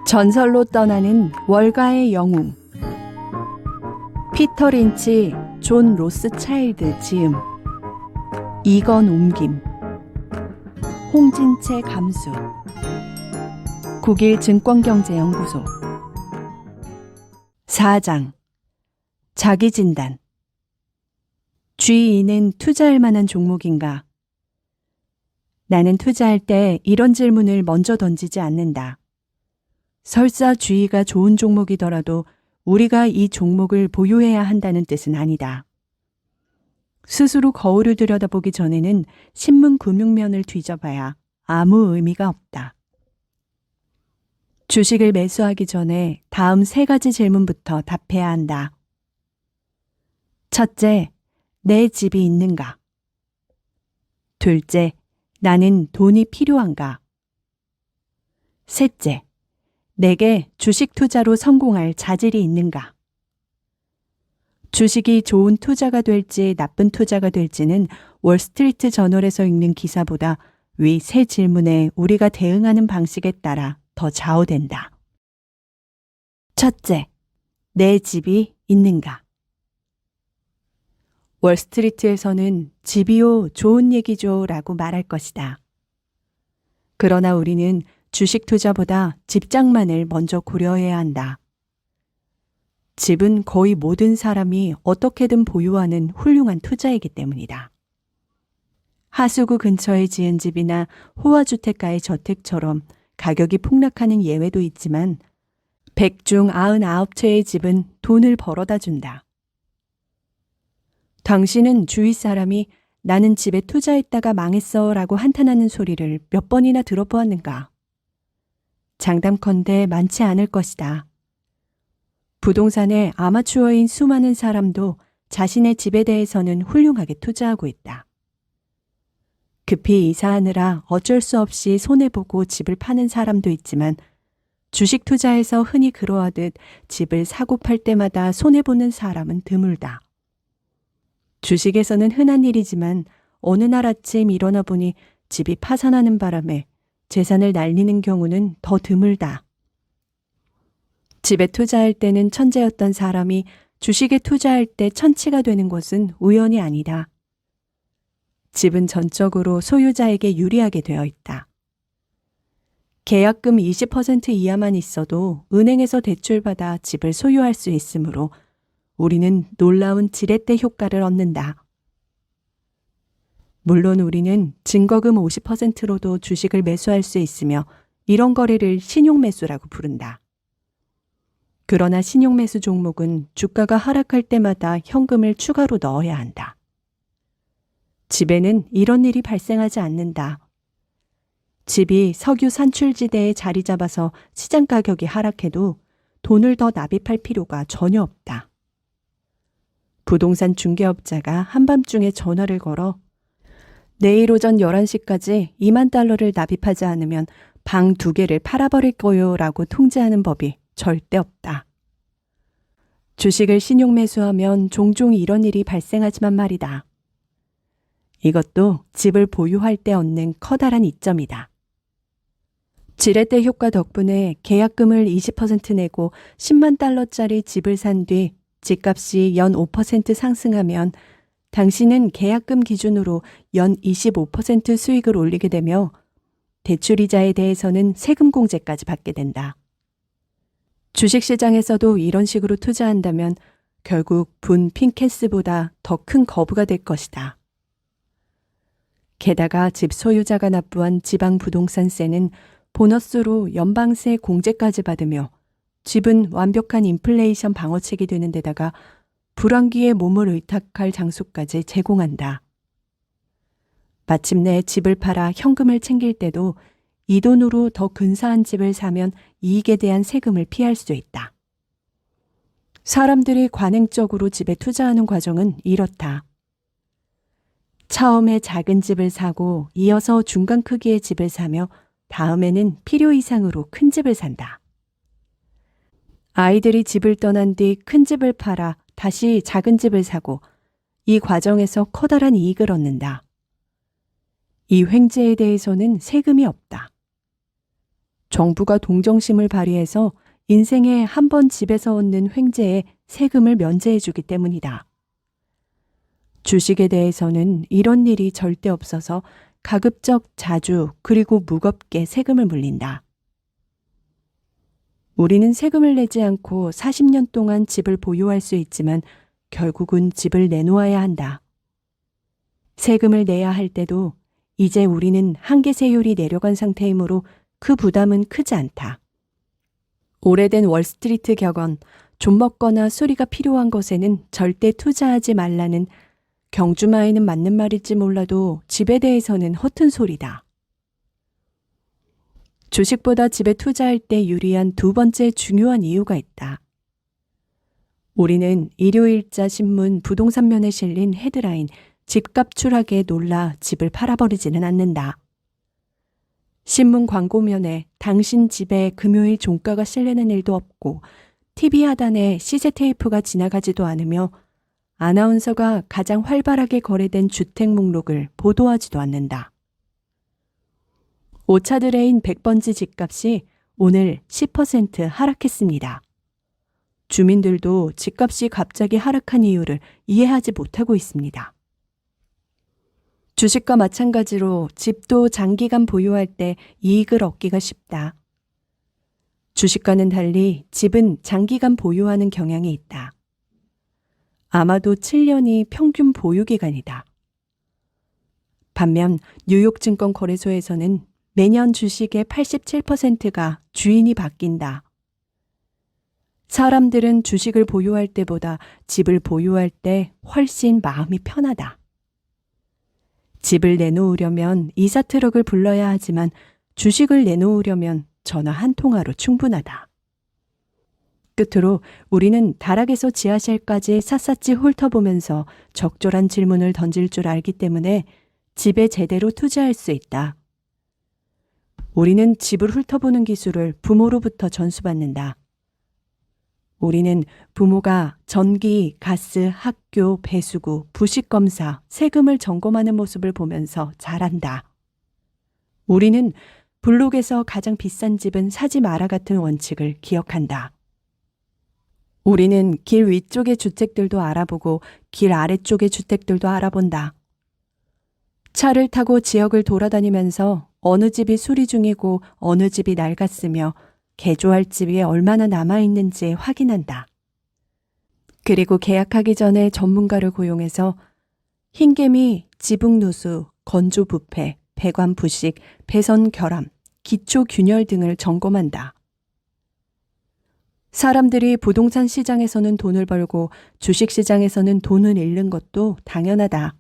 전설로 떠나는 월가의 영웅. 피터 린치, 존 로스차일드 지음. 이건 옮김. 홍진채 감수. 국일증권경제연구소. 4장. 자기진단. G2는 투자할 만한 종목인가? 나는 투자할 때 이런 질문을 먼저 던지지 않는다. 설사 G가 좋은 종목이더라도 우리가 이 종목을 보유해야 한다는 뜻은 아니다. 스스로 거울을 들여다보기 전에는 신문 금융면을 뒤져봐야 아무 의미가 없다. 주식을 매수하기 전에 다음 3가지 질문부터 답해야 한다. 첫째, 내 집이 있는가? 둘째, 나는 돈이 필요한가? 셋째, 내게 주식 투자로 성공할 자질이 있는가? 주식이 좋은 투자가 될지 나쁜 투자가 될지는 월스트리트 저널에서 읽는 기사보다 위 세 질문에 우리가 대응하는 방식에 따라 더 좌우된다. 첫째, 내 집이 있는가? 월스트리트에서는 집이요, 좋은 얘기죠 라고 말할 것이다. 그러나 우리는 주식 투자보다 집장만을 먼저 고려해야 한다. 집은 거의 모든 사람이 어떻게든 보유하는 훌륭한 투자이기 때문이다. 하수구 근처에 지은 집이나 호화주택가의 저택처럼 가격이 폭락하는 예외도 있지만 100중 99채의 집은 돈을 벌어다 준다. 당신은 주위 사람이 나는 집에 투자했다가 망했어 라고 한탄하는 소리를 몇 번이나 들어보았는가? 장담컨대 많지 않을 것이다. 부동산에 아마추어인 수많은 사람도 자신의 집에 대해서는 훌륭하게 투자하고 있다. 급히 이사하느라 어쩔 수 없이 손해보고 집을 파는 사람도 있지만 주식 투자에서 흔히 그러하듯 집을 사고 팔 때마다 손해보는 사람은 드물다. 주식에서는 흔한 일이지만 어느 날 아침 일어나 보니 집이 파산하는 바람에 재산을 날리는 경우는 더 드물다. 집에 투자할 때는 천재였던 사람이 주식에 투자할 때 천치가 되는 것은 우연이 아니다. 집은 전적으로 소유자에게 유리하게 되어 있다. 계약금 20% 이하만 있어도 은행에서 대출받아 집을 소유할 수 있으므로 우리는 놀라운 지렛대 효과를 얻는다. 물론 우리는 증거금 50%로도 주식을 매수할 수 있으며 이런 거래를 신용매수라고 부른다. 그러나 신용매수 종목은 주가가 하락할 때마다 현금을 추가로 넣어야 한다. 집에는 이런 일이 발생하지 않는다. 집이 석유 산출지대에 자리 잡아서 시장 가격이 하락해도 돈을 더 납입할 필요가 전혀 없다. 부동산 중개업자가 한밤중에 전화를 걸어 내일 오전 11시까지 2만 달러를 납입하지 않으면 방 2개를 팔아버릴 거요 라고 통지하는 법이 절대 없다. 주식을 신용매수하면 종종 이런 일이 발생하지만 말이다. 이것도 집을 보유할 때 얻는 커다란 이점이다. 지렛대 효과 덕분에 계약금을 20% 내고 10만 달러짜리 집을 산 뒤 집값이 연 5% 상승하면 당신은 계약금 기준으로 연 25% 수익을 올리게 되며 대출이자에 대해서는 세금 공제까지 받게 된다. 주식시장에서도 이런 식으로 투자한다면 결국 분 핑케스보다 더 큰 거부가 될 것이다. 게다가 집 소유자가 납부한 지방부동산세는 보너스로 연방세 공제까지 받으며 집은 완벽한 인플레이션 방어책이 되는 데다가 불황기에 몸을 의탁할 장소까지 제공한다. 마침내 집을 팔아 현금을 챙길 때도 이 돈으로 더 근사한 집을 사면 이익에 대한 세금을 피할 수 있다. 사람들이 관행적으로 집에 투자하는 과정은 이렇다. 처음에 작은 집을 사고 이어서 중간 크기의 집을 사며 다음에는 필요 이상으로 큰 집을 산다. 아이들이 집을 떠난 뒤 큰 집을 팔아 다시 작은 집을 사고 이 과정에서 커다란 이익을 얻는다. 이 횡재에 대해서는 세금이 없다. 정부가 동정심을 발휘해서 인생에 한 번 집에서 얻는 횡재에 세금을 면제해주기 때문이다. 주식에 대해서는 이런 일이 절대 없어서 가급적 자주 그리고 무겁게 세금을 물린다. 우리는 세금을 내지 않고 40년 동안 집을 보유할 수 있지만 결국은 집을 내놓아야 한다. 세금을 내야 할 때도 이제 우리는 한계세율이 내려간 상태이므로 그 부담은 크지 않다. 오래된 월스트리트 격언, 좀 먹거나 수리가 필요한 것에는 절대 투자하지 말라는 경주마에는 맞는 말일지 몰라도 집에 대해서는 허튼 소리다. 주식보다 집에 투자할 때 유리한 두 번째 중요한 이유가 있다. 우리는 일요일자 신문 부동산면에 실린 헤드라인 집값 추락에 놀라 집을 팔아버리지는 않는다. 신문 광고면에 당신 집에 금요일 종가가 실리는 일도 없고 TV 하단에 시세 테이프가 지나가지도 않으며 아나운서가 가장 활발하게 거래된 주택 목록을 보도하지도 않는다. 오차드레인 100번지 집값이 오늘 10% 하락했습니다. 주민들도 집값이 갑자기 하락한 이유를 이해하지 못하고 있습니다. 주식과 마찬가지로 집도 장기간 보유할 때 이익을 얻기가 쉽다. 주식과는 달리 집은 장기간 보유하는 경향이 있다. 아마도 7년이 평균 보유 기간이다. 반면 뉴욕 증권거래소에서는 매년 주식의 87%가 주인이 바뀐다. 사람들은 주식을 보유할 때보다 집을 보유할 때 훨씬 마음이 편하다. 집을 내놓으려면 이사 트럭을 불러야 하지만 주식을 내놓으려면 전화 한 통화로 충분하다. 끝으로 우리는 다락에서 지하실까지 샅샅이 훑어보면서 적절한 질문을 던질 줄 알기 때문에 집에 제대로 투자할 수 있다. 우리는 집을 훑어보는 기술을 부모로부터 전수받는다. 우리는 부모가 전기, 가스, 학교, 배수구, 부식검사, 세금을 점검하는 모습을 보면서 자란다. 우리는 블록에서 가장 비싼 집은 사지 마라 같은 원칙을 기억한다. 우리는 길 위쪽의 주택들도 알아보고 길 아래쪽의 주택들도 알아본다. 차를 타고 지역을 돌아다니면서 어느 집이 수리 중이고 어느 집이 낡았으며 개조할 집이 얼마나 남아있는지 확인한다. 그리고 계약하기 전에 전문가를 고용해서 흰개미, 지붕누수, 건조부패, 배관 부식, 배선 결함, 기초 균열 등을 점검한다. 사람들이 부동산 시장에서는 돈을 벌고 주식 시장에서는 돈을 잃는 것도 당연하다.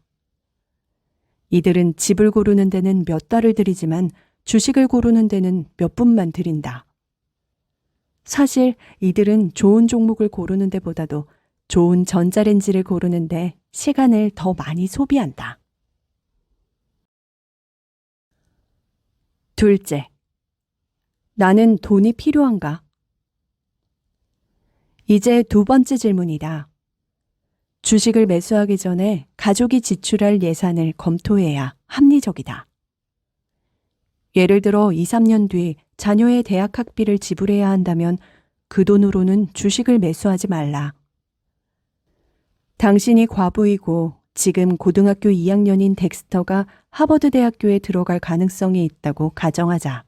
이들은 집을 고르는 데는 몇 달을 들이지만 주식을 고르는 데는 몇 분만 들인다. 사실 이들은 좋은 종목을 고르는 데보다도 좋은 전자레인지를 고르는데 시간을 더 많이 소비한다. 둘째, 나는 돈이 필요한가? 이제 두 번째 질문이다. 주식을 매수하기 전에 가족이 지출할 예산을 검토해야 합리적이다. 예를 들어 2, 3년 뒤 자녀의 대학 학비를 지불해야 한다면 그 돈으로는 주식을 매수하지 말라. 당신이 과부이고 지금 고등학교 2학년인 덱스터가 하버드 대학교에 들어갈 가능성이 있다고 가정하자.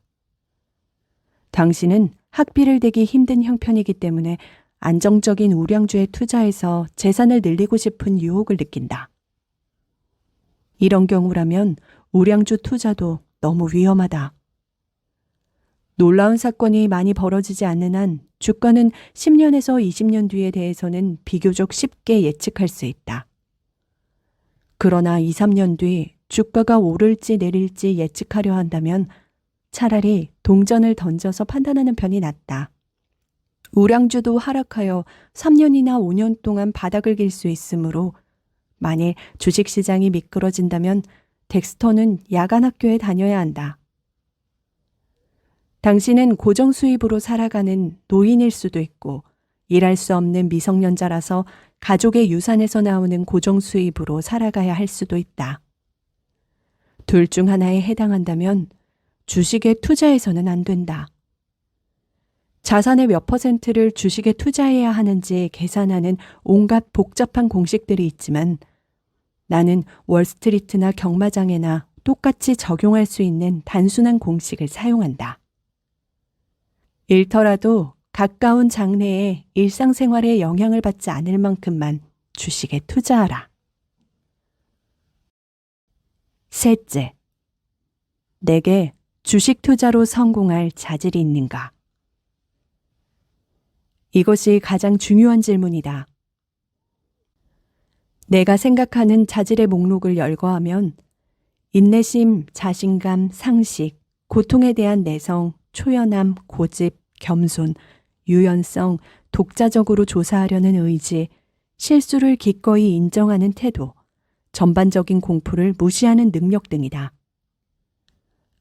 당신은 학비를 대기 힘든 형편이기 때문에 안정적인 우량주에 투자해서 재산을 늘리고 싶은 유혹을 느낀다. 이런 경우라면 우량주 투자도 너무 위험하다. 놀라운 사건이 많이 벌어지지 않는 한 주가는 10년에서 20년 뒤에 대해서는 비교적 쉽게 예측할 수 있다. 그러나 2, 3년 뒤 주가가 오를지 내릴지 예측하려 한다면 차라리 동전을 던져서 판단하는 편이 낫다. 우량주도 하락하여 3년이나 5년 동안 바닥을 길 수 있으므로 만일 주식시장이 미끄러진다면 덱스터는 야간 학교에 다녀야 한다. 당신은 고정 수입으로 살아가는 노인일 수도 있고 일할 수 없는 미성년자라서 가족의 유산에서 나오는 고정 수입으로 살아가야 할 수도 있다. 둘 중 하나에 해당한다면 주식에 투자해서는 안 된다. 자산의 몇 퍼센트를 주식에 투자해야 하는지 계산하는 온갖 복잡한 공식들이 있지만 나는 월스트리트나 경마장에나 똑같이 적용할 수 있는 단순한 공식을 사용한다. 잃더라도 가까운 장래에 일상생활에 영향을 받지 않을 만큼만 주식에 투자하라. 셋째, 내게 주식 투자로 성공할 자질이 있는가? 이것이 가장 중요한 질문이다. 내가 생각하는 자질의 목록을 열거하면 인내심, 자신감, 상식, 고통에 대한 내성, 초연함, 고집, 겸손, 유연성, 독자적으로 조사하려는 의지, 실수를 기꺼이 인정하는 태도, 전반적인 공포를 무시하는 능력 등이다.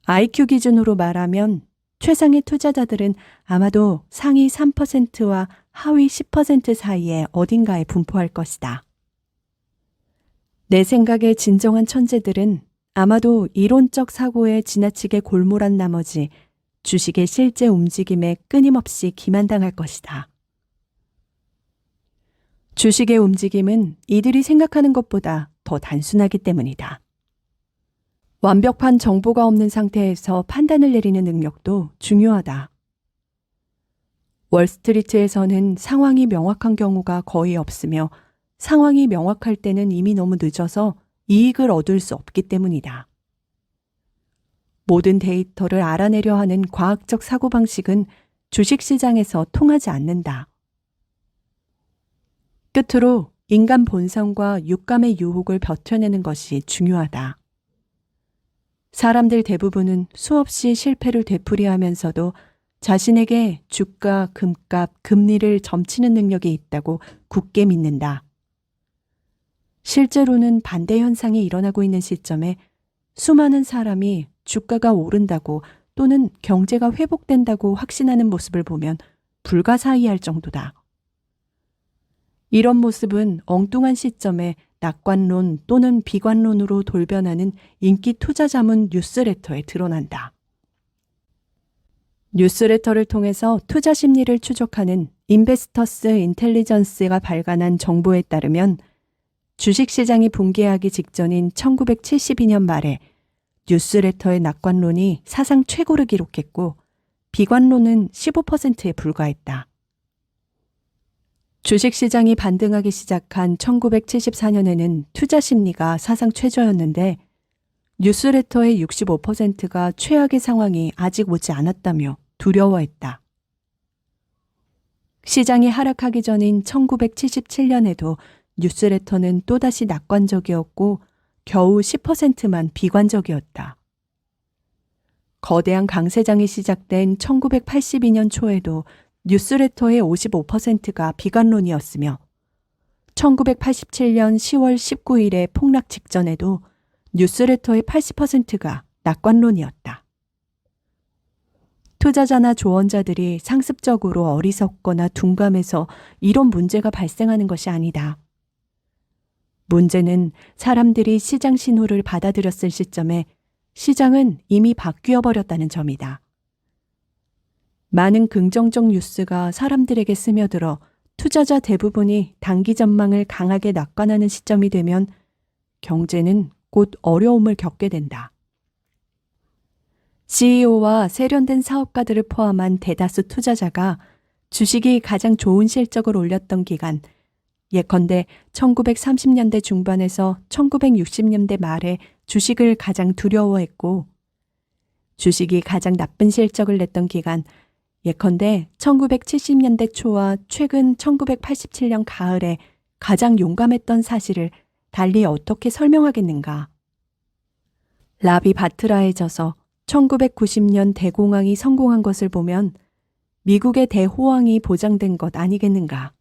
IQ 기준으로 말하면 최상의 투자자들은 아마도 상위 3%와 하위 10% 사이에 어딘가에 분포할 것이다. 내 생각에 진정한 천재들은 아마도 이론적 사고에 지나치게 골몰한 나머지 주식의 실제 움직임에 끊임없이 기만당할 것이다. 주식의 움직임은 이들이 생각하는 것보다 더 단순하기 때문이다. 완벽한 정보가 없는 상태에서 판단을 내리는 능력도 중요하다. 월스트리트에서는 상황이 명확한 경우가 거의 없으며 상황이 명확할 때는 이미 너무 늦어서 이익을 얻을 수 없기 때문이다. 모든 데이터를 알아내려 하는 과학적 사고방식은 주식시장에서 통하지 않는다. 끝으로 인간 본성과 육감의 유혹을 버텨내는 것이 중요하다. 사람들 대부분은 수없이 실패를 되풀이하면서도 자신에게 주가, 금값, 금리를 점치는 능력이 있다고 굳게 믿는다. 실제로는 반대 현상이 일어나고 있는 시점에 수많은 사람이 주가가 오른다고 또는 경제가 회복된다고 확신하는 모습을 보면 불가사의할 정도다. 이런 모습은 엉뚱한 시점에 낙관론 또는 비관론으로 돌변하는 인기 투자자문 뉴스레터에 드러난다. 뉴스레터를 통해서 투자 심리를 추적하는 인베스터스 인텔리전스가 발간한 정보에 따르면 주식시장이 붕괴하기 직전인 1972년 말에 뉴스레터의 낙관론이 사상 최고를 기록했고 비관론은 15%에 불과했다. 주식시장이 반등하기 시작한 1974년에는 투자 심리가 사상 최저였는데 뉴스레터의 65%가 최악의 상황이 아직 오지 않았다며 두려워했다. 시장이 하락하기 전인 1977년에도 뉴스레터는 또다시 낙관적이었고 겨우 10%만 비관적이었다. 거대한 강세장이 시작된 1982년 초에도 뉴스레터의 55%가 비관론이었으며 1987년 10월 19일의 폭락 직전에도 뉴스레터의 80%가 낙관론이었다. 투자자나 조언자들이 상습적으로 어리석거나 둔감해서 이런 문제가 발생하는 것이 아니다. 문제는 사람들이 시장 신호를 받아들였을 시점에 시장은 이미 바뀌어 버렸다는 점이다. 많은 긍정적 뉴스가 사람들에게 스며들어 투자자 대부분이 단기 전망을 강하게 낙관하는 시점이 되면 경제는 곧 어려움을 겪게 된다. CEO와 세련된 사업가들을 포함한 대다수 투자자가 주식이 가장 좋은 실적을 올렸던 기간, 예컨대 1930년대 중반에서 1960년대 말에 주식을 가장 두려워했고, 주식이 가장 나쁜 실적을 냈던 기간, 예컨대 1970년대 초와 최근 1987년 가을에 가장 용감했던 사실을 달리 어떻게 설명하겠는가? 라비 바트라에 져서 1990년 대공황이 성공한 것을 보면 미국의 대호황이 보장된 것 아니겠는가?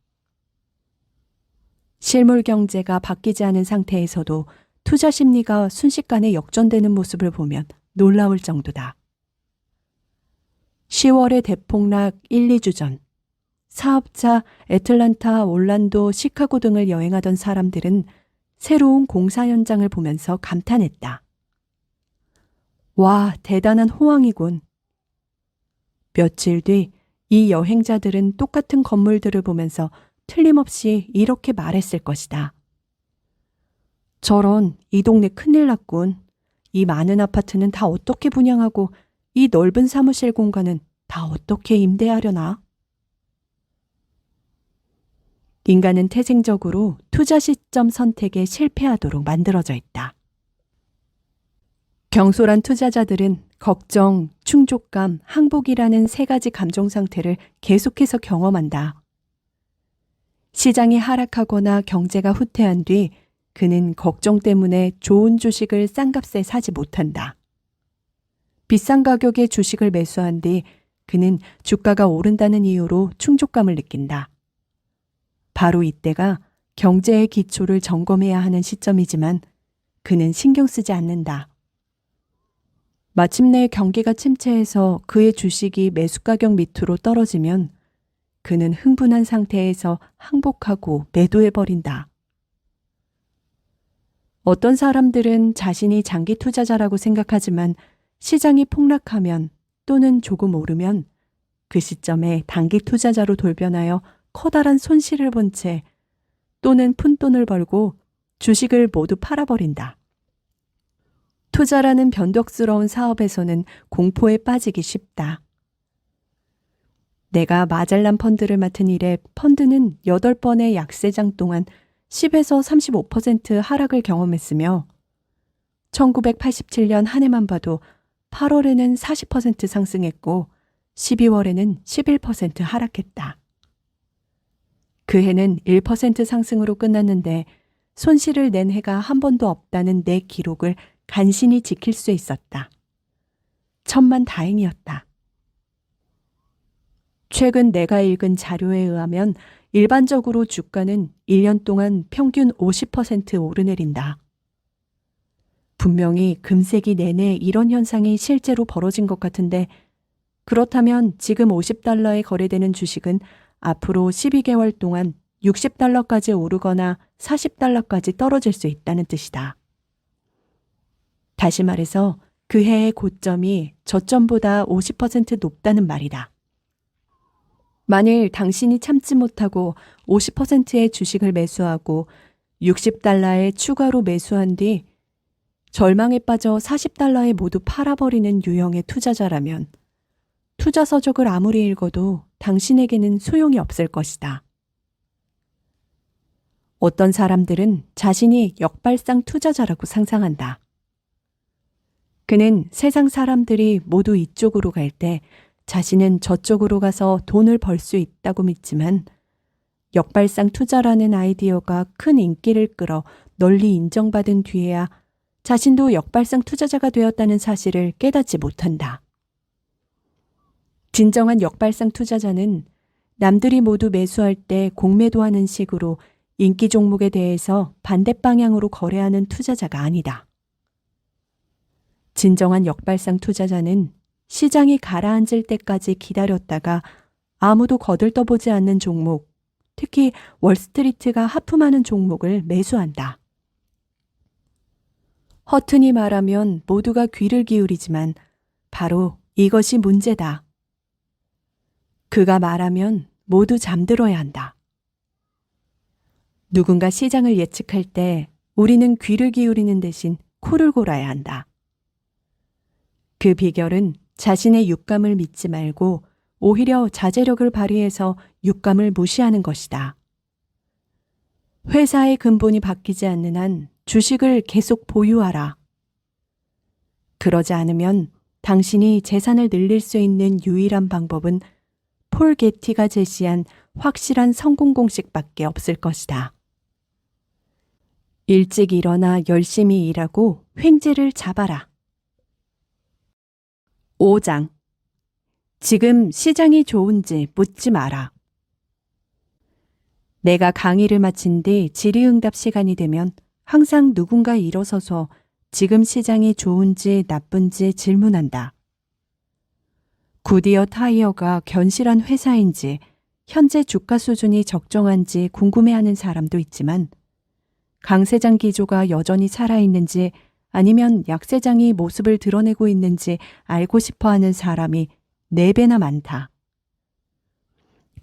실물 경제가 바뀌지 않은 상태에서도 투자 심리가 순식간에 역전되는 모습을 보면 놀라울 정도다. 10월의 대폭락 1, 2주 전, 사업자 애틀란타, 올란도, 시카고 등을 여행하던 사람들은 새로운 공사 현장을 보면서 감탄했다. 와, 대단한 호황이군. 며칠 뒤 이 여행자들은 똑같은 건물들을 보면서 틀림없이 이렇게 말했을 것이다. 저런, 이 동네 큰일 났군. 이 많은 아파트는 다 어떻게 분양하고 이 넓은 사무실 공간은 다 어떻게 임대하려나? 인간은 태생적으로 투자 시점 선택에 실패하도록 만들어져 있다. 경솔한 투자자들은 걱정, 충족감, 항복이라는 세 가지 감정 상태를 계속해서 경험한다. 시장이 하락하거나 경제가 후퇴한 뒤 그는 걱정 때문에 좋은 주식을 싼 값에 사지 못한다. 비싼 가격의 주식을 매수한 뒤 그는 주가가 오른다는 이유로 충족감을 느낀다. 바로 이때가 경제의 기초를 점검해야 하는 시점이지만 그는 신경 쓰지 않는다. 마침내 경기가 침체해서 그의 주식이 매수가격 밑으로 떨어지면 그는 흥분한 상태에서 항복하고 매도해버린다. 어떤 사람들은 자신이 장기 투자자라고 생각하지만 시장이 폭락하면 또는 조금 오르면 그 시점에 단기 투자자로 돌변하여 커다란 손실을 본 채 또는 푼돈을 벌고 주식을 모두 팔아버린다. 투자라는 변덕스러운 사업에서는 공포에 빠지기 쉽다. 내가 마젤란 펀드를 맡은 이래 펀드는 8번의 약세장 동안 10에서 35% 하락을 경험했으며 1987년 한 해만 봐도 8월에는 40% 상승했고 12월에는 11% 하락했다. 그 해는 1% 상승으로 끝났는데 손실을 낸 해가 한 번도 없다는 내 기록을 간신히 지킬 수 있었다. 천만 다행이었다. 최근 내가 읽은 자료에 의하면 일반적으로 주가는 1년 동안 평균 50% 오르내린다. 분명히 금세기 내내 이런 현상이 실제로 벌어진 것 같은데 그렇다면 지금 $50에 거래되는 주식은 앞으로 12개월 동안 $60까지 오르거나 $40까지 떨어질 수 있다는 뜻이다. 다시 말해서 그 해의 고점이 저점보다 50% 높다는 말이다. 만일 당신이 참지 못하고 50%의 주식을 매수하고 $60에 추가로 매수한 뒤 절망에 빠져 $40에 모두 팔아버리는 유형의 투자자라면 투자 서적을 아무리 읽어도 당신에게는 소용이 없을 것이다. 어떤 사람들은 자신이 역발상 투자자라고 상상한다. 그는 세상 사람들이 모두 이쪽으로 갈 때 자신은 저쪽으로 가서 돈을 벌 수 있다고 믿지만 역발상 투자라는 아이디어가 큰 인기를 끌어 널리 인정받은 뒤에야 자신도 역발상 투자자가 되었다는 사실을 깨닫지 못한다. 진정한 역발상 투자자는 남들이 모두 매수할 때 공매도하는 식으로 인기 종목에 대해서 반대 방향으로 거래하는 투자자가 아니다. 진정한 역발상 투자자는 시장이 가라앉을 때까지 기다렸다가 아무도 거들떠보지 않는 종목, 특히 월스트리트가 하품하는 종목을 매수한다. 허튼히 말하면 모두가 귀를 기울이지만 바로 이것이 문제다. 그가 말하면 모두 잠들어야 한다. 누군가 시장을 예측할 때 우리는 귀를 기울이는 대신 코를 골아야 한다. 그 비결은 자신의 육감을 믿지 말고 오히려 자제력을 발휘해서 육감을 무시하는 것이다. 회사의 근본이 바뀌지 않는 한 주식을 계속 보유하라. 그러지 않으면 당신이 재산을 늘릴 수 있는 유일한 방법은 폴 게티가 제시한 확실한 성공 공식밖에 없을 것이다. 일찍 일어나 열심히 일하고 횡재를 잡아라. 5장. 지금 시장이 좋은지 묻지 마라. 내가 강의를 마친 뒤 질의응답 시간이 되면 항상 누군가 일어서서 지금 시장이 좋은지 나쁜지 질문한다. 구디어 타이어가 견실한 회사인지 현재 주가 수준이 적정한지 궁금해하는 사람도 있지만 강세장 기조가 여전히 살아있는지 아니면 약세장이 모습을 드러내고 있는지 알고 싶어하는 사람이 4배나 많다.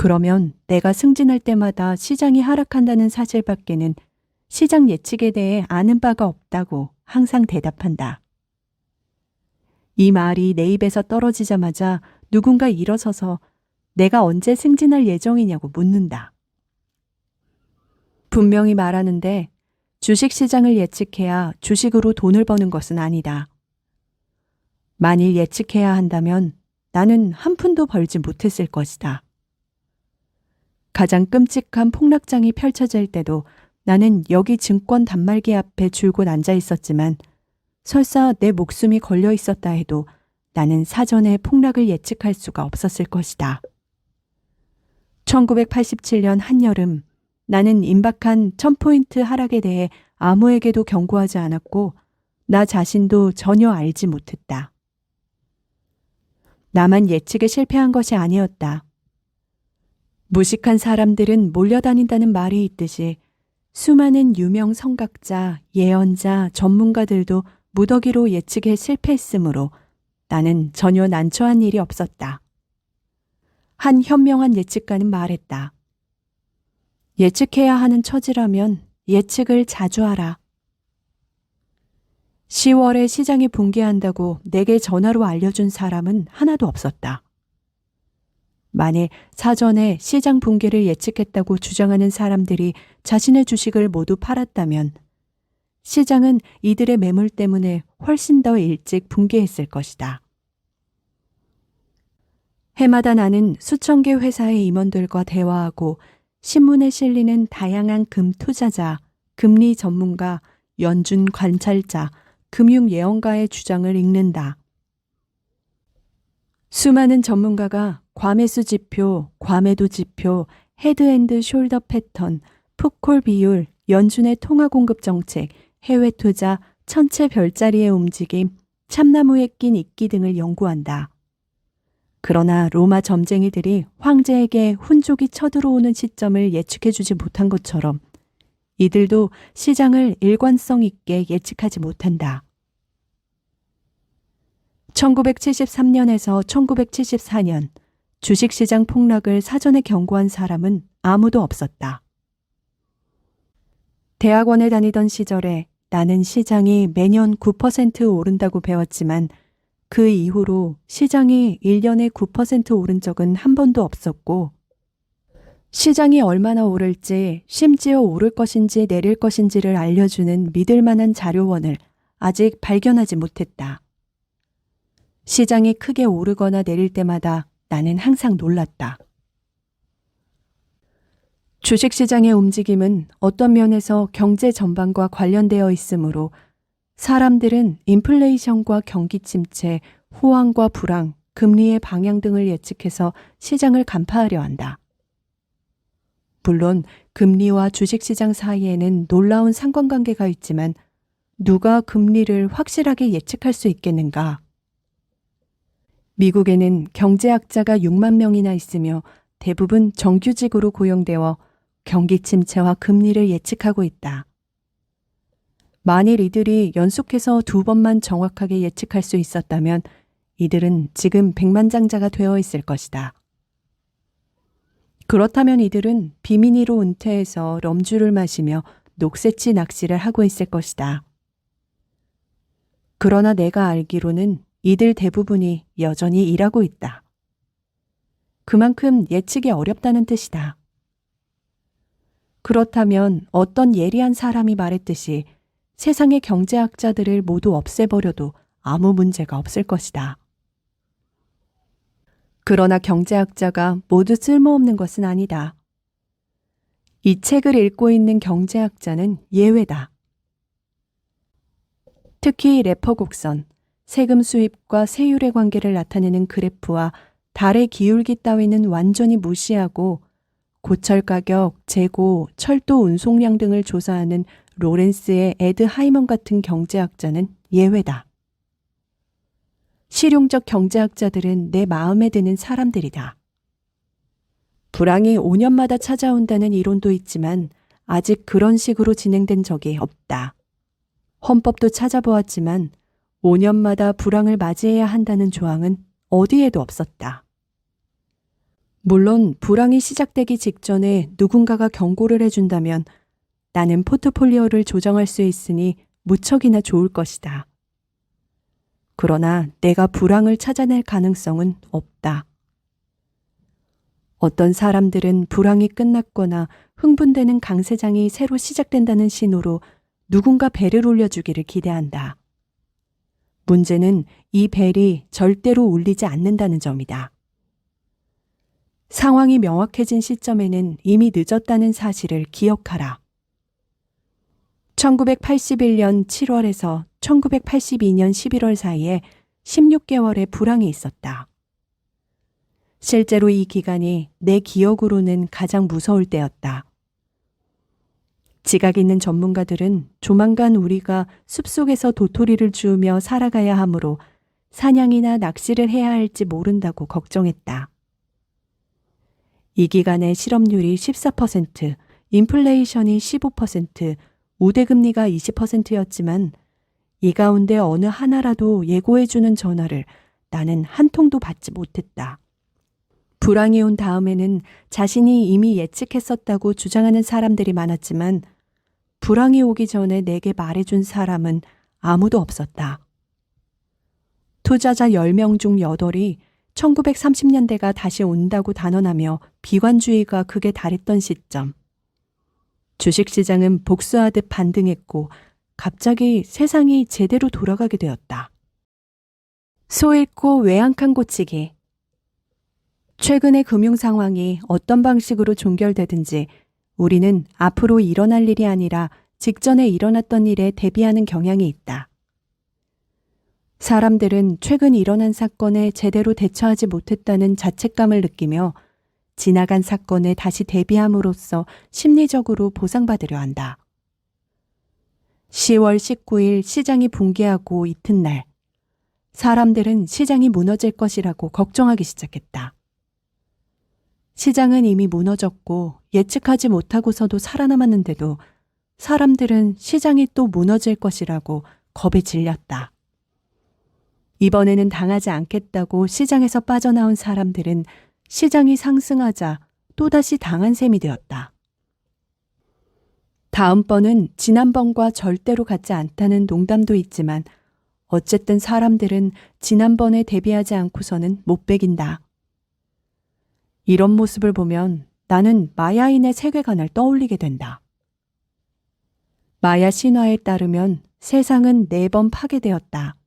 그러면 내가 승진할 때마다 시장이 하락한다는 사실밖에는 시장 예측에 대해 아는 바가 없다고 항상 대답한다. 이 말이 내 입에서 떨어지자마자 누군가 일어서서 내가 언제 승진할 예정이냐고 묻는다. 분명히 말하는데 주식시장을 예측해야 주식으로 돈을 버는 것은 아니다. 만일 예측해야 한다면 나는 한 푼도 벌지 못했을 것이다. 가장 끔찍한 폭락장이 펼쳐질 때도 나는 여기 증권 단말기 앞에 줄곧 앉아 있었지만 설사 내 목숨이 걸려 있었다 해도 나는 사전에 폭락을 예측할 수가 없었을 것이다. 1987년 한여름 나는 임박한 1000포인트 하락에 대해 아무에게도 경고하지 않았고 나 자신도 전혀 알지 못했다. 나만 예측에 실패한 것이 아니었다. 무식한 사람들은 몰려다닌다는 말이 있듯이 수많은 유명 성각자, 예언자, 전문가들도 무더기로 예측에 실패했으므로 나는 전혀 난처한 일이 없었다. 한 현명한 예측가는 말했다. 예측해야 하는 처지라면 예측을 자주 하라. 10월에 시장이 붕괴한다고 내게 전화로 알려준 사람은 하나도 없었다. 만일 사전에 시장 붕괴를 예측했다고 주장하는 사람들이 자신의 주식을 모두 팔았다면 시장은 이들의 매물 때문에 훨씬 더 일찍 붕괴했을 것이다. 해마다 나는 수천 개 회사의 임원들과 대화하고 신문에 실리는 다양한 금 투자자, 금리 전문가, 연준 관찰자, 금융 예언가의 주장을 읽는다. 수많은 전문가가 과매수 지표, 과매도 지표, 헤드앤드 숄더 패턴, 풋콜 비율, 연준의 통화 공급 정책, 해외 투자, 천체 별자리의 움직임, 참나무에 낀 이끼 등을 연구한다. 그러나 로마 점쟁이들이 황제에게 훈족이 쳐들어오는 시점을 예측해주지 못한 것처럼 이들도 시장을 일관성 있게 예측하지 못한다. 1973년에서 1974년 주식시장 폭락을 사전에 경고한 사람은 아무도 없었다. 대학원에 다니던 시절에 나는 시장이 매년 9% 오른다고 배웠지만 그 이후로 시장이 1년에 9% 오른 적은 한 번도 없었고 시장이 얼마나 오를지 심지어 오를 것인지 내릴 것인지를 알려주는 믿을 만한 자료원을 아직 발견하지 못했다. 시장이 크게 오르거나 내릴 때마다 나는 항상 놀랐다. 주식시장의 움직임은 어떤 면에서 경제 전반과 관련되어 있으므로 사람들은 인플레이션과 경기 침체, 호황과 불황, 금리의 방향 등을 예측해서 시장을 간파하려 한다. 물론 금리와 주식시장 사이에는 놀라운 상관관계가 있지만 누가 금리를 확실하게 예측할 수 있겠는가? 미국에는 경제학자가 6만 명이나 있으며 대부분 정규직으로 고용되어 경기 침체와 금리를 예측하고 있다. 만일 이들이 연속해서 2번만 정확하게 예측할 수 있었다면 이들은 지금 백만장자가 되어 있을 것이다. 그렇다면 이들은 비미니로 은퇴해서 럼주를 마시며 녹새치 낚시를 하고 있을 것이다. 그러나 내가 알기로는 이들 대부분이 여전히 일하고 있다. 그만큼 예측이 어렵다는 뜻이다. 그렇다면 어떤 예리한 사람이 말했듯이 세상의 경제학자들을 모두 없애버려도 아무 문제가 없을 것이다. 그러나 경제학자가 모두 쓸모없는 것은 아니다. 이 책을 읽고 있는 경제학자는 예외다. 특히 레퍼 곡선, 세금 수입과 세율의 관계를 나타내는 그래프와 달의 기울기 따위는 완전히 무시하고 고철 가격, 재고, 철도 운송량 등을 조사하는 로렌스의 에드 하이먼 같은 경제학자는 예외다. 실용적 경제학자들은 내 마음에 드는 사람들이다. 불황이 5년마다 찾아온다는 이론도 있지만 아직 그런 식으로 진행된 적이 없다. 헌법도 찾아보았지만 5년마다 불황을 맞이해야 한다는 조항은 어디에도 없었다. 물론 불황이 시작되기 직전에 누군가가 경고를 해준다면 나는 포트폴리오를 조정할 수 있으니 무척이나 좋을 것이다. 그러나 내가 불황을 찾아낼 가능성은 없다. 어떤 사람들은 불황이 끝났거나 흥분되는 강세장이 새로 시작된다는 신호로 누군가 벨을 울려주기를 기대한다. 문제는 이 벨이 절대로 울리지 않는다는 점이다. 상황이 명확해진 시점에는 이미 늦었다는 사실을 기억하라. 1981년 7월에서 1982년 11월 사이에 16개월의 불황이 있었다. 실제로 이 기간이 내 기억으로는 가장 무서울 때였다. 지각 있는 전문가들은 조만간 우리가 숲속에서 도토리를 주우며 살아가야 하므로 사냥이나 낚시를 해야 할지 모른다고 걱정했다. 이 기간에 실업률이 14%, 인플레이션이 15%, 우대금리가 20%였지만 이 가운데 어느 하나라도 예고해주는 전화를 나는 한 통도 받지 못했다. 불황이 온 다음에는 자신이 이미 예측했었다고 주장하는 사람들이 많았지만 불황이 오기 전에 내게 말해준 사람은 아무도 없었다. 투자자 10명 중 8이 1930년대가 다시 온다고 단언하며 비관주의가 극에 달했던 시점. 주식시장은 복수하듯 반등했고 갑자기 세상이 제대로 돌아가게 되었다. 소 잃고 외양간 고치기. 최근의 금융 상황이 어떤 방식으로 종결되든지 우리는 앞으로 일어날 일이 아니라 직전에 일어났던 일에 대비하는 경향이 있다. 사람들은 최근 일어난 사건에 제대로 대처하지 못했다는 자책감을 느끼며 지나간 사건에 다시 대비함으로써 심리적으로 보상받으려 한다. 10월 19일 시장이 붕괴하고 이튿날, 사람들은 시장이 무너질 것이라고 걱정하기 시작했다. 시장은 이미 무너졌고 예측하지 못하고서도 살아남았는데도 사람들은 시장이 또 무너질 것이라고 겁에 질렸다. 이번에는 당하지 않겠다고 시장에서 빠져나온 사람들은 시장이 상승하자 또다시 당한 셈이 되었다. 다음번은 지난번과 절대로 같지 않다는 농담도 있지만 어쨌든 사람들은 지난번에 대비하지 않고서는 못 베긴다. 이런 모습을 보면 나는 마야인의 세계관을 떠올리게 된다. 마야 신화에 따르면 세상은 4번 파괴되었다.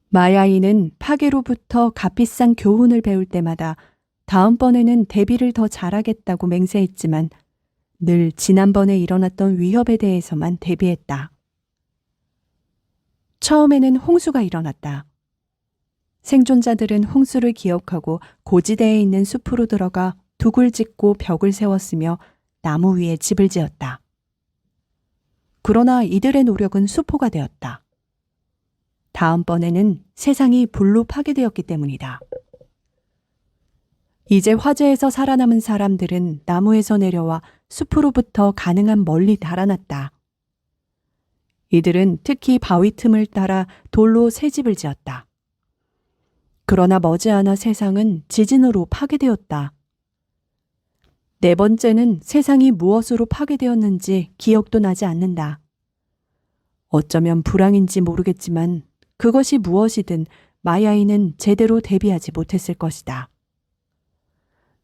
마야인은 파괴로부터 값비싼 교훈을 배울 때마다 다음번에는 대비를 더 잘하겠다고 맹세했지만 늘 지난번에 일어났던 위협에 대해서만 대비했다. 처음에는 홍수가 일어났다. 생존자들은 홍수를 기억하고 고지대에 있는 숲으로 들어가 둑을 짓고 벽을 세웠으며 나무 위에 집을 지었다. 그러나 이들의 노력은 수포가 되었다. 다음번에는 세상이 불로 파괴되었기 때문이다. 이제 화재에서 살아남은 사람들은 나무에서 내려와 숲으로부터 가능한 멀리 달아났다. 이들은 특히 바위 틈을 따라 돌로 새 집을 지었다. 그러나 머지않아 세상은 지진으로 파괴되었다. 4번째는 세상이 무엇으로 파괴되었는지 기억도 나지 않는다. 어쩌면 불황인지 모르겠지만 그것이 무엇이든 마야인은 제대로 대비하지 못했을 것이다.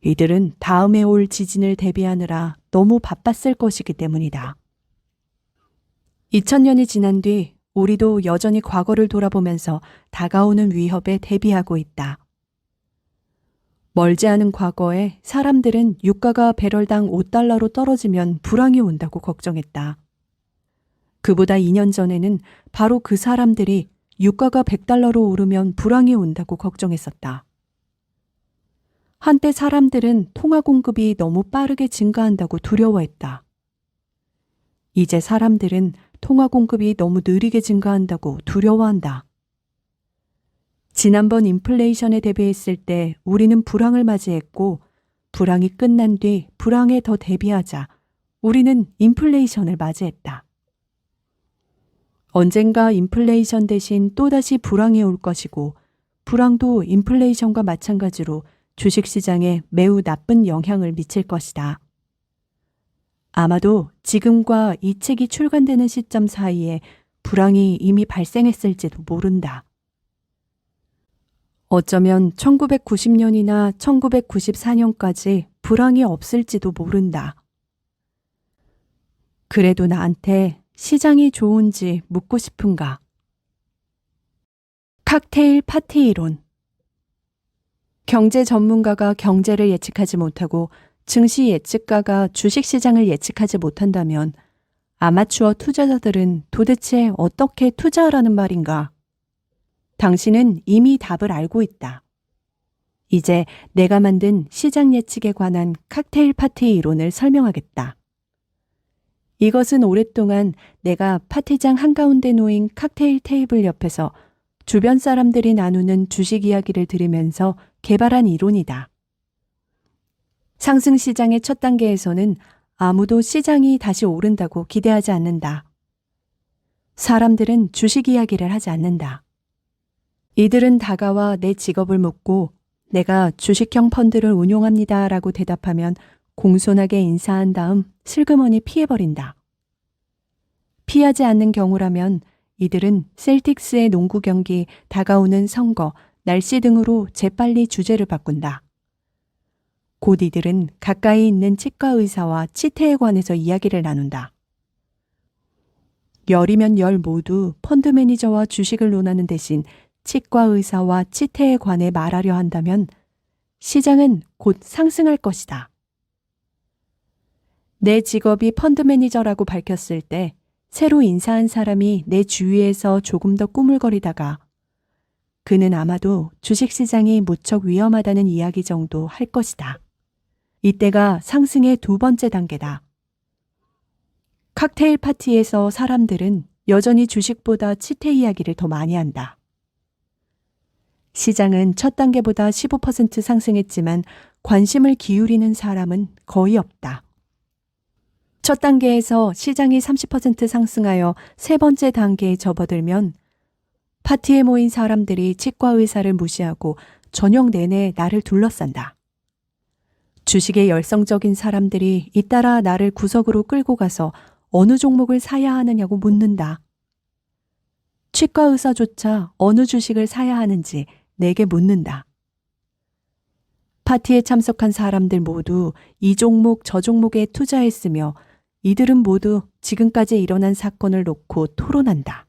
이들은 다음에 올 지진을 대비하느라 너무 바빴을 것이기 때문이다. 2000년이 지난 뒤 우리도 여전히 과거를 돌아보면서 다가오는 위협에 대비하고 있다. 멀지 않은 과거에 사람들은 유가가 배럴당 $5로 떨어지면 불황이 온다고 걱정했다. 그보다 2년 전에는 바로 그 사람들이 유가가 $100로 오르면 불황이 온다고 걱정했었다. 한때 사람들은 통화 공급이 너무 빠르게 증가한다고 두려워했다. 이제 사람들은 통화 공급이 너무 느리게 증가한다고 두려워한다. 지난번 인플레이션에 대비했을 때 우리는 불황을 맞이했고 불황이 끝난 뒤 불황에 더 대비하자 우리는 인플레이션을 맞이했다. 언젠가 인플레이션 대신 또다시 불황이 올 것이고 불황도 인플레이션과 마찬가지로 주식시장에 매우 나쁜 영향을 미칠 것이다. 아마도 지금과 이 책이 출간되는 시점 사이에 불황이 이미 발생했을지도 모른다. 어쩌면 1990년이나 1994년까지 불황이 없을지도 모른다. 그래도 나한테 시장이 좋은지 묻고 싶은가? 칵테일 파티 이론. 경제 전문가가 경제를 예측하지 못하고 증시 예측가가 주식시장을 예측하지 못한다면 아마추어 투자자들은 도대체 어떻게 투자하라는 말인가? 당신은 이미 답을 알고 있다. 이제 내가 만든 시장 예측에 관한 칵테일 파티 이론을 설명하겠다. 이것은 오랫동안 내가 파티장 한가운데 놓인 칵테일 테이블 옆에서 주변 사람들이 나누는 주식 이야기를 들으면서 개발한 이론이다. 상승시장의 첫 단계에서는 아무도 시장이 다시 오른다고 기대하지 않는다. 사람들은 주식 이야기를 하지 않는다. 이들은 다가와 내 직업을 묻고 내가 주식형 펀드를 운용합니다 라고 대답하면 공손하게 인사한 다음 슬그머니 피해버린다. 피하지 않는 경우라면 이들은 셀틱스의 농구 경기, 다가오는 선거, 날씨 등으로 재빨리 주제를 바꾼다. 곧 이들은 가까이 있는 치과 의사와 치태에 관해서 이야기를 나눈다. 열이면 열 모두 펀드 매니저와 주식을 논하는 대신 치과 의사와 치태에 관해 말하려 한다면 시장은 곧 상승할 것이다. 내 직업이 펀드 매니저라고 밝혔을 때 새로 인사한 사람이 내 주위에서 조금 더 꾸물거리다가 그는 아마도 주식시장이 무척 위험하다는 이야기 정도 할 것이다. 이때가 상승의 두 번째 단계다. 칵테일 파티에서 사람들은 여전히 주식보다 치태 이야기를 더 많이 한다. 시장은 첫 단계보다 15% 상승했지만 관심을 기울이는 사람은 거의 없다. 첫 단계에서 시장이 30% 상승하여 세 번째 단계에 접어들면 파티에 모인 사람들이 치과 의사를 무시하고 저녁 내내 나를 둘러싼다. 주식에 열성적인 사람들이 잇따라 나를 구석으로 끌고 가서 어느 종목을 사야 하느냐고 묻는다. 치과 의사조차 어느 주식을 사야 하는지 내게 묻는다. 파티에 참석한 사람들 모두 이 종목 저 종목에 투자했으며 이들은 모두 지금까지 일어난 사건을 놓고 토론한다.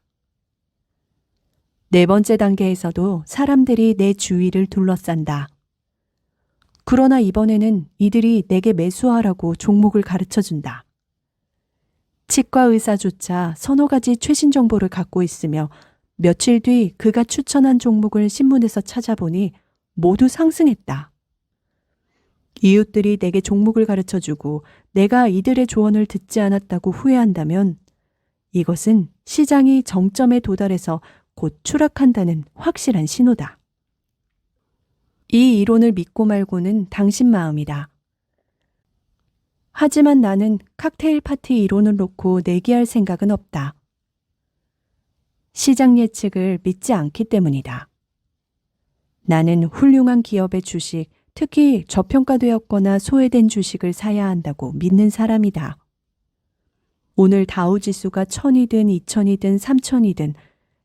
네 번째 단계에서도 사람들이 내 주위를 둘러싼다. 그러나 이번에는 이들이 내게 매수하라고 종목을 가르쳐준다. 치과 의사조차 서너 가지 최신 정보를 갖고 있으며 며칠 뒤 그가 추천한 종목을 신문에서 찾아보니 모두 상승했다. 이웃들이 내게 종목을 가르쳐주고 내가 이들의 조언을 듣지 않았다고 후회한다면 이것은 시장이 정점에 도달해서 곧 추락한다는 확실한 신호다. 이 이론을 믿고 말고는 당신 마음이다. 하지만 나는 칵테일 파티 이론을 놓고 내기할 생각은 없다. 시장 예측을 믿지 않기 때문이다. 나는 훌륭한 기업의 주식, 특히 저평가되었거나 소외된 주식을 사야 한다고 믿는 사람이다. 오늘 다우지수가 1000이든 2000이든 3000이든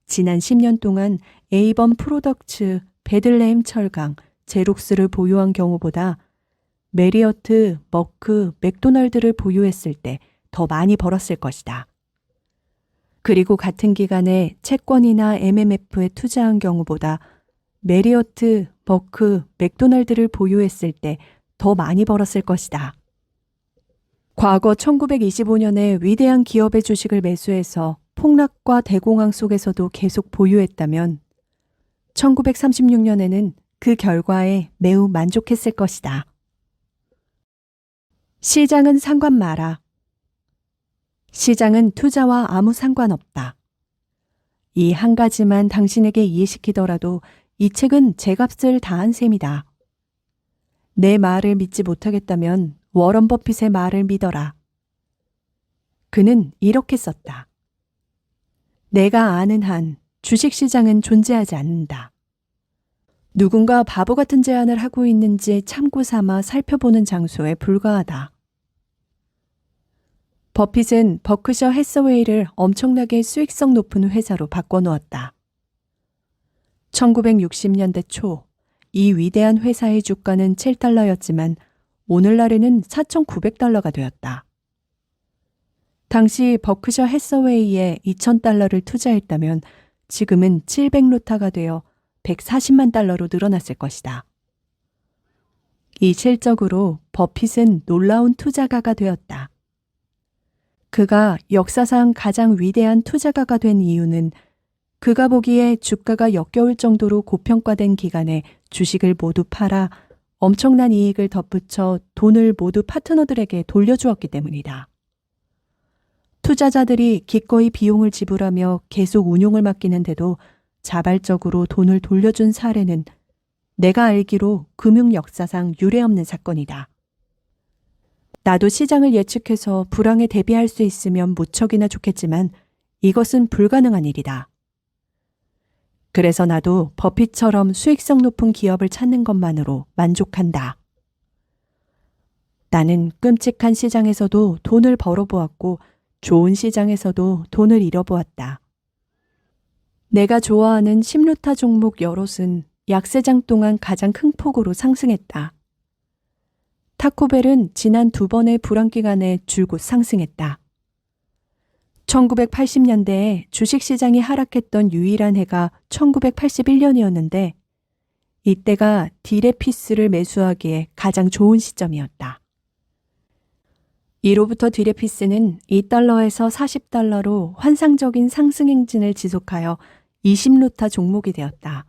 지난 10년 동안 에이번 프로덕츠, 베들레헴 철강, 제록스를 보유한 경우보다 메리어트, 머크, 맥도날드를 보유했을 때 더 많이 벌었을 것이다. 그리고 같은 기간에 채권이나 MMF에 투자한 경우보다 메리어트, 머크, 맥도날드를 보유했을 때 더 많이 벌었을 것이다. 과거 1925년에 위대한 기업의 주식을 매수해서 폭락과 대공황 속에서도 계속 보유했다면 1936년에는 그 결과에 매우 만족했을 것이다. 시장은 상관 마라. 시장은 투자와 아무 상관없다. 이 한 가지만 당신에게 이해시키더라도 이 책은 제값을 다한 셈이다. 내 말을 믿지 못하겠다면 워런 버핏의 말을 믿어라. 그는 이렇게 썼다. 내가 아는 한 주식시장은 존재하지 않는다. 누군가 바보 같은 제안을 하고 있는지 참고 삼아 살펴보는 장소에 불과하다. 버핏은 버크셔 해서웨이를 엄청나게 수익성 높은 회사로 바꿔놓았다. 1960년대 초, 이 위대한 회사의 주가는 7달러였지만 오늘날에는 4,900달러가 되었다. 당시 버크셔 해서웨이에 2,000달러를 투자했다면 지금은 700루타가 되어 140만 달러로 늘어났을 것이다. 이 실적으로 버핏은 놀라운 투자가가 되었다. 그가 역사상 가장 위대한 투자가가 된 이유는 그가 보기에 주가가 역겨울 정도로 고평가된 기간에 주식을 모두 팔아 엄청난 이익을 덧붙여 돈을 모두 파트너들에게 돌려주었기 때문이다. 투자자들이 기꺼이 비용을 지불하며 계속 운용을 맡기는데도 자발적으로 돈을 돌려준 사례는 내가 알기로 금융 역사상 유례없는 사건이다. 나도 시장을 예측해서 불황에 대비할 수 있으면 무척이나 좋겠지만 이것은 불가능한 일이다. 그래서 나도 버핏처럼 수익성 높은 기업을 찾는 것만으로 만족한다. 나는 끔찍한 시장에서도 돈을 벌어보았고 좋은 시장에서도 돈을 잃어보았다. 내가 좋아하는 10루타 종목 여롯은 약세장 동안 가장 큰 폭으로 상승했다. 타코벨은 지난 2번의 불황기간에 줄곧 상승했다. 1980년대에 주식시장이 하락했던 유일한 해가 1981년이었는데 이때가 디레피스를 매수하기에 가장 좋은 시점이었다. 이로부터 디레피스는 2달러에서 40달러로 환상적인 상승 행진을 지속하여 20루타 종목이 되었다.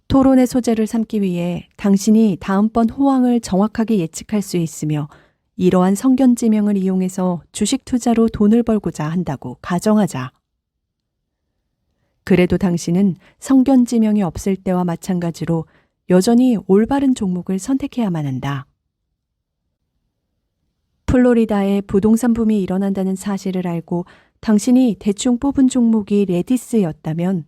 토론의 소재를 삼기 위해 당신이 다음번 호황을 정확하게 예측할 수 있으며 이러한 성견지명을 이용해서 주식 투자로 돈을 벌고자 한다고 가정하자. 그래도 당신은 성견지명이 없을 때와 마찬가지로 여전히 올바른 종목을 선택해야만 한다. 플로리다에 부동산 붐이 일어난다는 사실을 알고 당신이 대충 뽑은 종목이 레디스였다면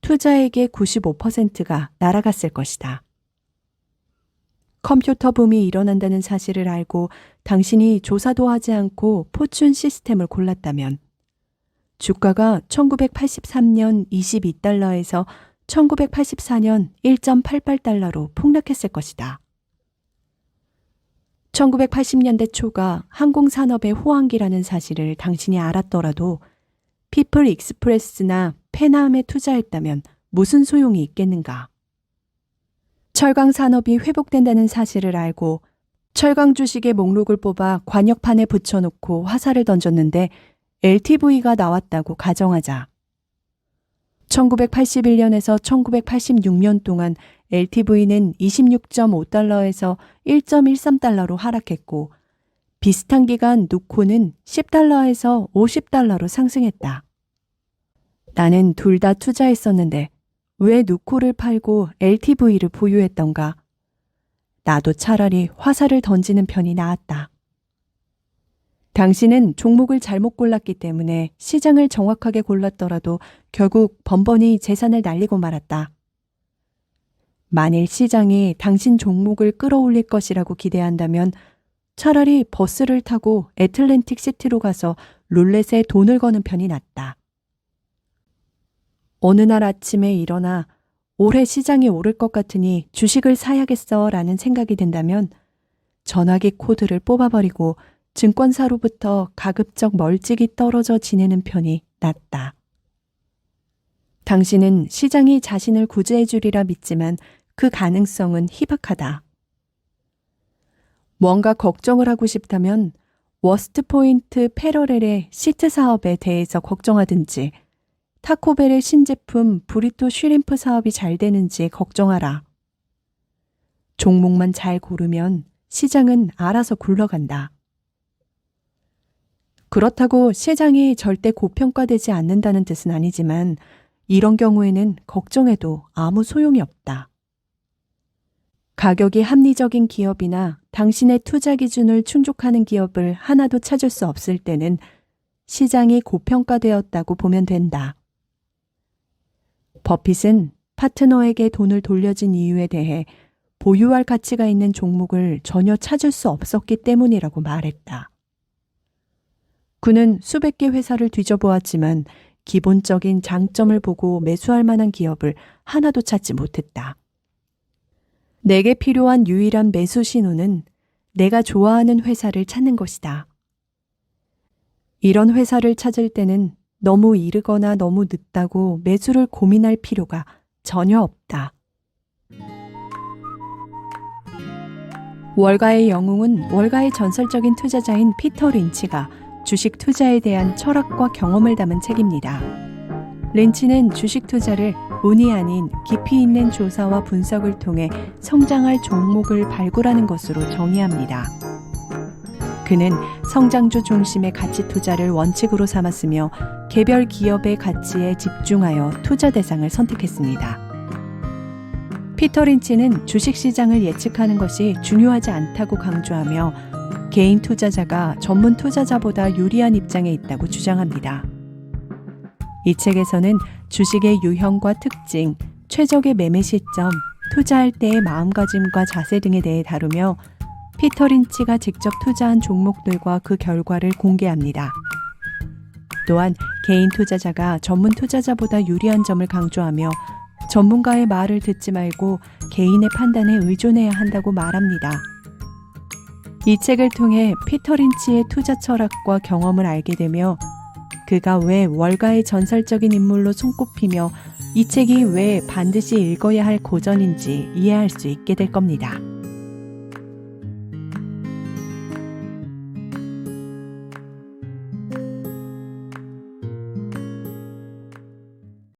투자액의 95%가 날아갔을 것이다. 컴퓨터 붐이 일어난다는 사실을 알고 당신이 조사도 하지 않고 포춘 시스템을 골랐다면 주가가 1983년 22달러에서 1984년 1.88달러로 폭락했을 것이다. 1980년대 초가 항공산업의 호황기라는 사실을 당신이 알았더라도 피플 익스프레스나 페나함에 투자했다면 무슨 소용이 있겠는가? 철강 산업이 회복된다는 사실을 알고 철강 주식의 목록을 뽑아 관역판에 붙여놓고 화살을 던졌는데 LTV가 나왔다고 가정하자. 1981년에서 1986년 동안 LTV는 26.5달러에서 1.13달러로 하락했고 비슷한 기간 누코는 10달러에서 50달러로 상승했다. 나는 둘 다 투자했었는데 왜 누코를 팔고 LTV를 보유했던가? 나도 차라리 화살을 던지는 편이 나았다. 당신은 종목을 잘못 골랐기 때문에 시장을 정확하게 골랐더라도 결국 번번이 재산을 날리고 말았다. 만일 시장이 당신 종목을 끌어올릴 것이라고 기대한다면 차라리 버스를 타고 애틀랜틱 시티로 가서 룰렛에 돈을 거는 편이 낫다. 어느 날 아침에 일어나 올해 시장이 오를 것 같으니 주식을 사야겠어 라는 생각이 든다면 전화기 코드를 뽑아버리고 증권사로부터 가급적 멀찍이 떨어져 지내는 편이 낫다. 당신은 시장이 자신을 구제해 주리라 믿지만 그 가능성은 희박하다. 뭔가 걱정을 하고 싶다면 워스트 포인트 패러렐의 시트 사업에 대해서 걱정하든지 타코벨의 신제품 브리토 슈림프 사업이 잘 되는지 걱정하라. 종목만 잘 고르면 시장은 알아서 굴러간다. 그렇다고 시장이 절대 고평가되지 않는다는 뜻은 아니지만 이런 경우에는 걱정해도 아무 소용이 없다. 가격이 합리적인 기업이나 당신의 투자 기준을 충족하는 기업을 하나도 찾을 수 없을 때는 시장이 고평가되었다고 보면 된다. 버핏은 파트너에게 돈을 돌려준 이유에 대해 보유할 가치가 있는 종목을 전혀 찾을 수 없었기 때문이라고 말했다. 그는 수백 개 회사를 뒤져보았지만 기본적인 장점을 보고 매수할 만한 기업을 하나도 찾지 못했다. 내게 필요한 유일한 매수 신호는 내가 좋아하는 회사를 찾는 것이다. 이런 회사를 찾을 때는 너무 이르거나 너무 늦다고 매수를 고민할 필요가 전혀 없다. 월가의 영웅은 월가의 전설적인 투자자인 피터 린치가 주식 투자에 대한 철학과 경험을 담은 책입니다. 린치는 주식 투자를 운이 아닌 깊이 있는 조사와 분석을 통해 성장할 종목을 발굴하는 것으로 정의합니다. 그는 성장주 중심의 가치 투자를 원칙으로 삼았으며 개별 기업의 가치에 집중하여 투자 대상을 선택했습니다. 피터 린치는 주식시장을 예측하는 것이 중요하지 않다고 강조하며 개인 투자자가 전문 투자자보다 유리한 입장에 있다고 주장합니다. 이 책에서는 주식의 유형과 특징, 최적의 매매 시점, 투자할 때의 마음가짐과 자세 등에 대해 다루며 피터 린치가 직접 투자한 종목들과 그 결과를 공개합니다. 또한 개인 투자자가 전문 투자자보다 유리한 점을 강조하며 전문가의 말을 듣지 말고 개인의 판단에 의존해야 한다고 말합니다. 이 책을 통해 피터 린치의 투자 철학과 경험을 알게 되며 그가 왜 월가의 전설적인 인물로 손꼽히며 이 책이 왜 반드시 읽어야 할 고전인지 이해할 수 있게 될 겁니다.